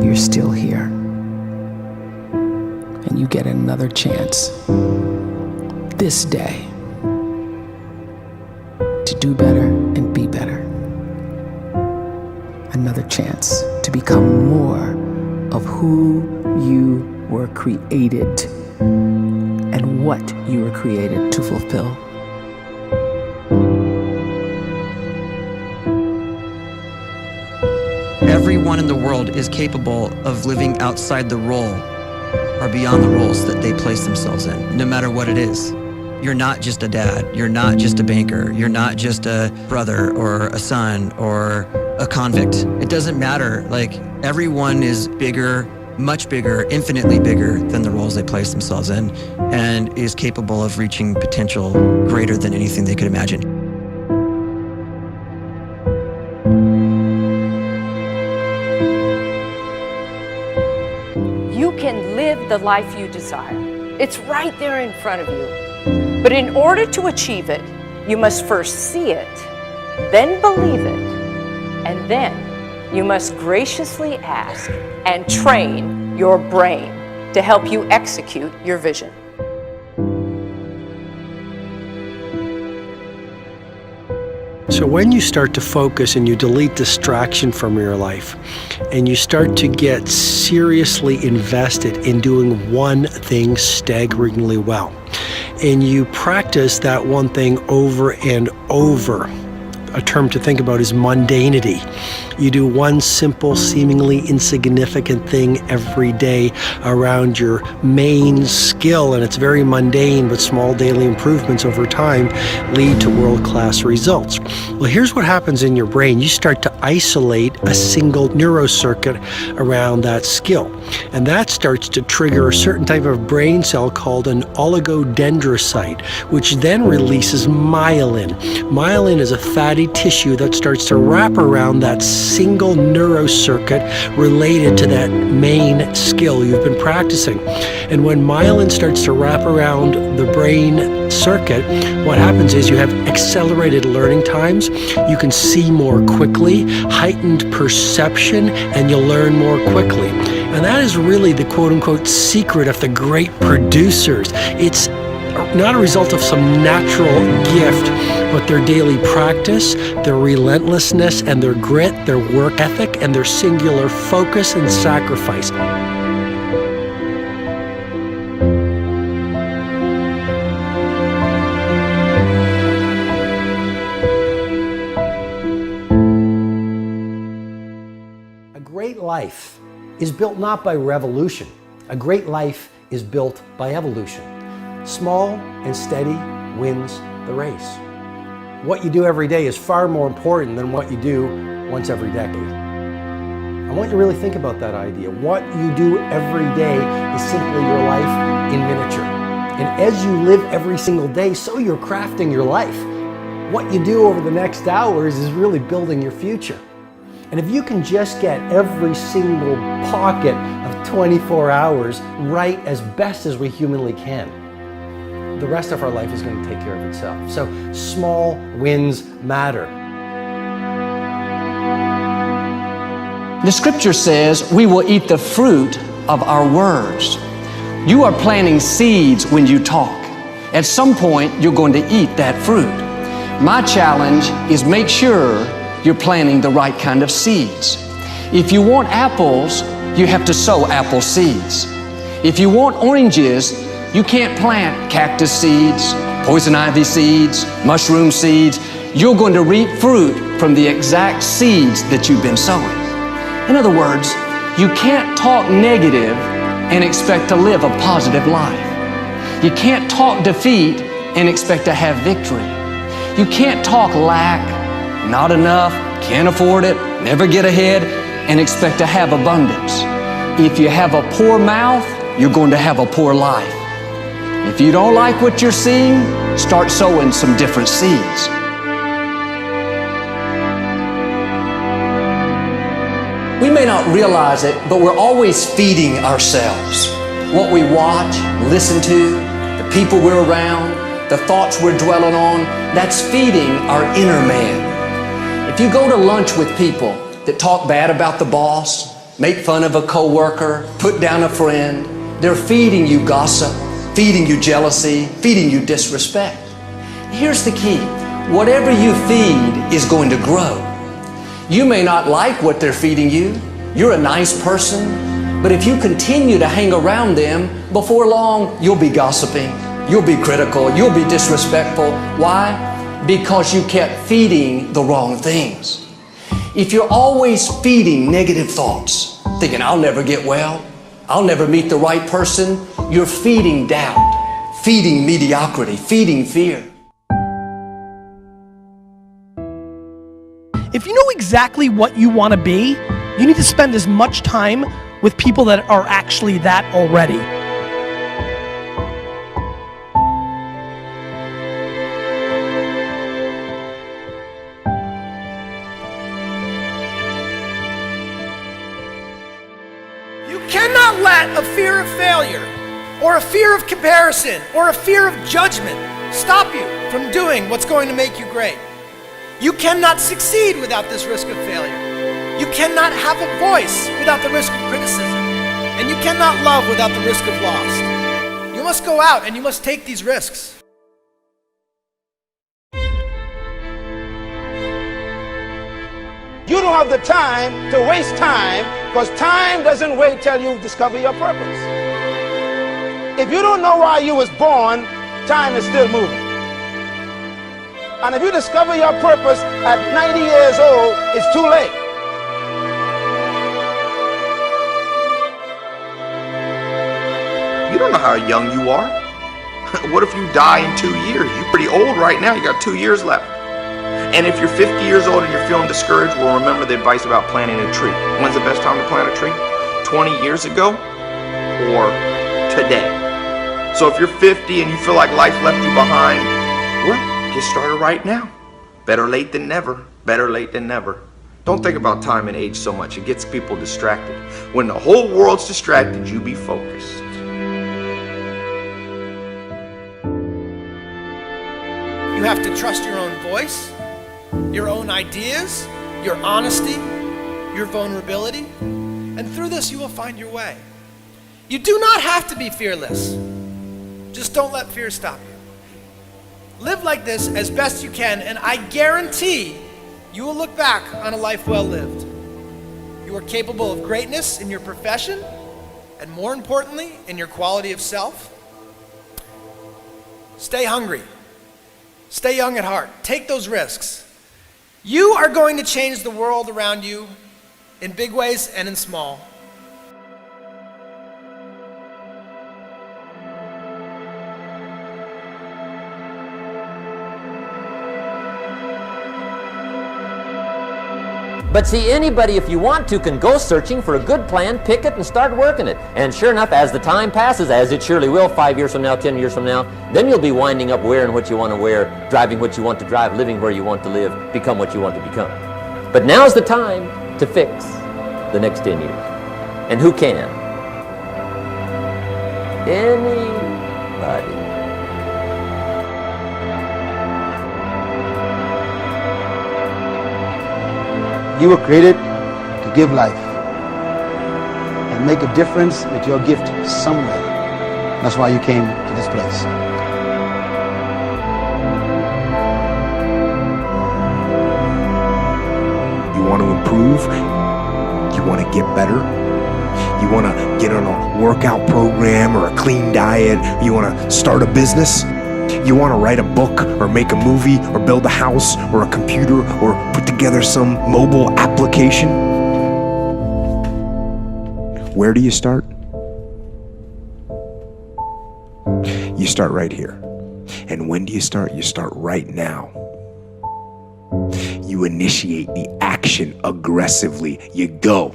you're still here. And you get another chance this day to do better and be better. Another chance to become more of who you were created and what you were created to fulfill. Everyone in the world is capable of living outside the role or beyond the roles that they place themselves in, no matter what it is. You're not just a dad, you're not just a banker, you're not just a brother or a son or a convict. It doesn't matter. Like, everyone is bigger, much bigger, infinitely bigger than the roles they place themselves in, and is capable of reaching potential greater than anything they could imagine. You can live the life you desire. It's right there in front of you. But in order to achieve it, you must first see it, then believe it, and then you must graciously ask and train your brain to help you execute your vision. So when you start to focus and you delete distraction from your life, and you start to get seriously invested in doing one thing staggeringly well, and you practice that one thing over and over, a term to think about is mundanity. You do one simple, seemingly insignificant thing every day around your main skill, and it's very mundane, but small daily improvements over time lead to world-class results. Well, here's what happens in your brain. You start to isolate a single neurocircuit around that skill, and that starts to trigger a certain type of brain cell called an oligodendrocyte, which then releases myelin. Myelin is a fatty tissue that starts to wrap around that single neurocircuit related to that main skill you've been practicing. And when myelin starts to wrap around the brain circuit, what happens is you have accelerated learning times, you can see more quickly, heightened perception, and you'll learn more quickly. And that is really the quote-unquote secret of the great producers. It's not a result of some natural gift, but their daily practice, their relentlessness and their grit, their work ethic, and their singular focus and sacrifice. A great life is built not by revolution. A great life is built by evolution. Small and steady wins the race. What you do every day is far more important than what you do once every decade. I want you to really think about that idea. What you do every day is simply your life in miniature. And as you live every single day, so you're crafting your life. What you do over the next hours is really building your future. And if you can just get every single pocket of 24 hours right as best as we humanly can, the rest of our life is going to take care of itself. So small wins matter. The scripture says we will eat the fruit of our words. You are planting seeds when you talk. At some point, you're going to eat that fruit. My challenge is make sure you're planting the right kind of seeds. If you want apples, you have to sow apple seeds. If you want oranges, you can't plant cactus seeds, poison ivy seeds, mushroom seeds. You're going to reap fruit from the exact seeds that you've been sowing. In other words, you can't talk negative and expect to live a positive life. You can't talk defeat and expect to have victory. You can't talk lack, not enough, can't afford it, never get ahead, and expect to have abundance. If you have a poor mouth, you're going to have a poor life. If you don't like what you're seeing, start sowing some different seeds. We may not realize it, but we're always feeding ourselves. What we watch, listen to, the people we're around, the thoughts we're dwelling on, that's feeding our inner man. If you go to lunch with people that talk bad about the boss, make fun of a coworker, put down a friend. They're feeding you gossip, feeding you jealousy, feeding you disrespect. Here's the key. Whatever you feed is going to grow. You may not like what they're feeding you. You're a nice person, but if you continue to hang around them, before long, you'll be gossiping, you'll be critical, you'll be disrespectful. Why? Because you kept feeding the wrong things. If you're always feeding negative thoughts, thinking, I'll never get well, I'll never meet the right person, you're feeding doubt, feeding mediocrity, feeding fear. If you know exactly what you want to be, you need to spend as much time with people that are actually that already. You cannot let a fear of failure, or a fear of comparison, or a fear of judgment stop you from doing what's going to make you great. You cannot succeed without this risk of failure. You cannot have a voice without the risk of criticism. And you cannot love without the risk of loss. You must go out and you must take these risks. You don't have the time to waste time, because time doesn't wait till you discover your purpose. If you don't know why you was born, time is still moving. And if you discover your purpose at 90 years old, it's too late. You don't know how young you are. What if you die in 2 years? You're pretty old right now. You got 2 years left. And if you're 50 years old and you're feeling discouraged, well, remember the advice about planting a tree. When's the best time to plant a tree? 20 years ago or today? So if you're 50 and you feel like life left you behind, well, get started right now. Better late than never. Better late than never. Don't think about time and age so much. It gets people distracted. When the whole world's distracted, you be focused. You have to trust your own voice, your own ideas, your honesty, your vulnerability, and through this you will find your way. You do not have to be fearless. Just don't let fear stop you. Live like this as best you can, and I guarantee you will look back on a life well lived. You are capable of greatness in your profession, and more importantly, in your quality of self. Stay hungry. Stay young at heart. Take those risks. You are going to change the world around you in big ways and in small. But see, anybody, if you want to, can go searching for a good plan, pick it, and start working it. And sure enough, as the time passes, as it surely will 5 years from now, 10 years from now, then you'll be winding up wearing what you want to wear, driving what you want to drive, living where you want to live, become what you want to become. But now's the time to fix the next 10 years. And who can? Anybody. You were created to give life and make a difference with your gift somewhere. That's why you came to this place. You want to improve? You want to get better? You want to get on a workout program or a clean diet? You want to start a business? You want to write a book or make a movie or build a house or a computer or put together some mobile application? Where do you start? You start right here. And when do you start? You start right now. You initiate the action aggressively. You go.